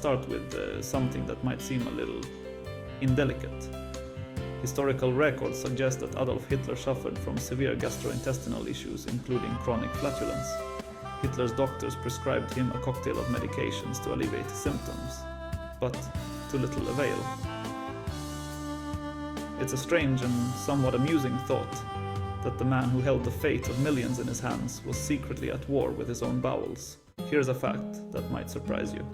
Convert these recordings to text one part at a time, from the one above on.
start with something that might seem a little indelicate. Historical records suggest that Adolf Hitler suffered from severe gastrointestinal issues, including chronic flatulence. Hitler's doctors prescribed him a cocktail of medications to alleviate his symptoms, but to little avail. It's a strange and somewhat amusing thought that the man who held the fate of millions in his hands was secretly at war with his own bowels. Here's a fact that might surprise you.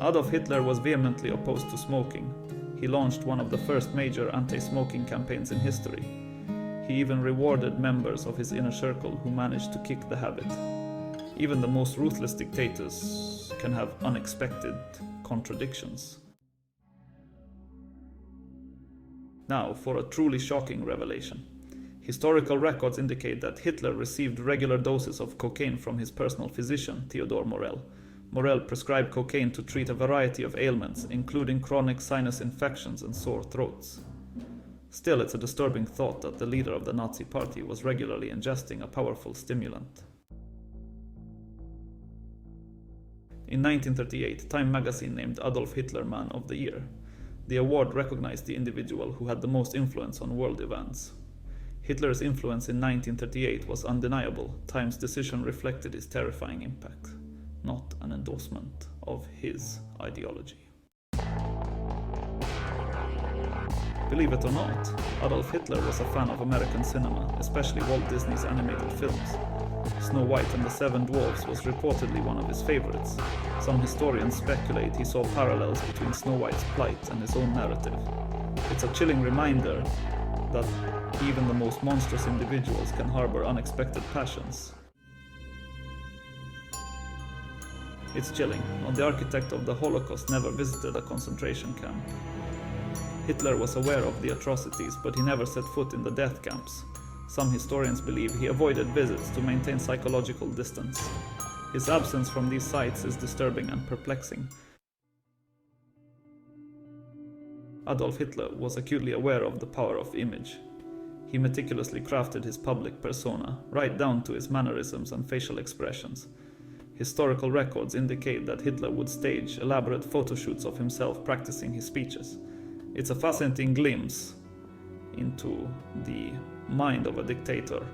Adolf Hitler was vehemently opposed to smoking. He launched one of the first major anti-smoking campaigns in history. He even rewarded members of his inner circle who managed to kick the habit. Even the most ruthless dictators can have unexpected contradictions. Now, for a truly shocking revelation. Historical records indicate that Hitler received regular doses of cocaine from his personal physician, Theodor Morell. Morell prescribed cocaine to treat a variety of ailments, including chronic sinus infections and sore throats. Still, it's a disturbing thought that the leader of the Nazi Party was regularly ingesting a powerful stimulant. In 1938, Time magazine named Adolf Hitler Man of the Year. The award recognized the individual who had the most influence on world events. Hitler's influence in 1938 was undeniable. Time's decision reflected his terrifying impact, not an endorsement of his ideology. Believe it or not, Adolf Hitler was a fan of American cinema, especially Walt Disney's animated films. Snow White and the Seven Dwarfs was reportedly one of his favorites. Some historians speculate he saw parallels between Snow White's plight and his own narrative. It's a chilling reminder that even the most monstrous individuals can harbor unexpected passions. It's chilling. The architect of the Holocaust never visited a concentration camp. Hitler was aware of the atrocities, but he never set foot in the death camps. Some historians believe he avoided visits to maintain psychological distance. His absence from these sites is disturbing and perplexing. Adolf Hitler was acutely aware of the power of image. He meticulously crafted his public persona, right down to his mannerisms and facial expressions. Historical records indicate that Hitler would stage elaborate photoshoots of himself practicing his speeches. It's a fascinating glimpse into the mind of a dictator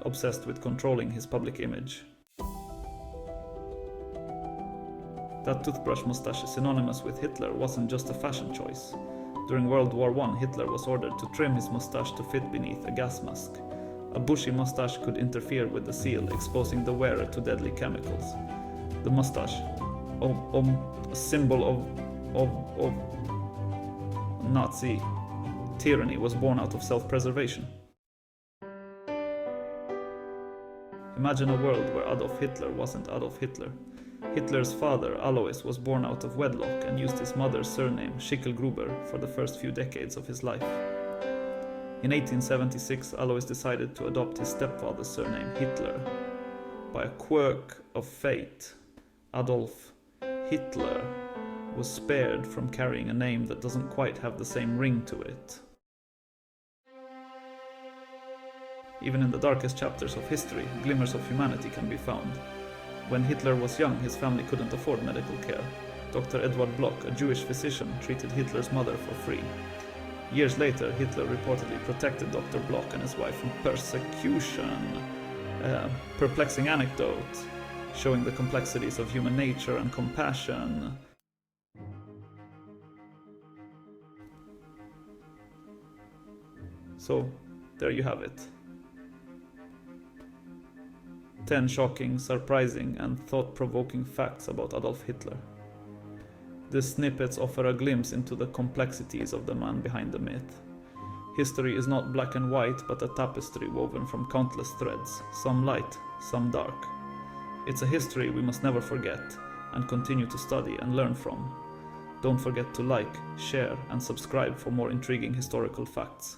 obsessed with controlling his public image. That toothbrush mustache synonymous with Hitler wasn't just a fashion choice. During World War I, Hitler was ordered to trim his mustache to fit beneath a gas mask. A bushy mustache could interfere with the seal, exposing the wearer to deadly chemicals. The mustache, a symbol of Nazi tyranny, was born out of self-preservation. Imagine a world where Adolf Hitler wasn't Adolf Hitler. Hitler's father, Alois, was born out of wedlock and used his mother's surname, Schicklgruber, for the first few decades of his life. In 1876, Alois decided to adopt his stepfather's surname, Hitler. By a quirk of fate, Adolf Hitler was spared from carrying a name that doesn't quite have the same ring to it. Even in the darkest chapters of history, glimmers of humanity can be found. When Hitler was young, his family couldn't afford medical care. Dr. Edward Bloch, a Jewish physician, treated Hitler's mother for free. Years later, Hitler reportedly protected Dr. Bloch and his wife from persecution. Perplexing anecdote, showing the complexities of human nature and compassion. So, there you have it. 10 shocking, surprising, and thought-provoking facts about Adolf Hitler. These snippets offer a glimpse into the complexities of the man behind the myth. History is not black and white, but a tapestry woven from countless threads, some light, some dark. It's a history we must never forget, and continue to study and learn from. Don't forget to like, share, and subscribe for more intriguing historical facts.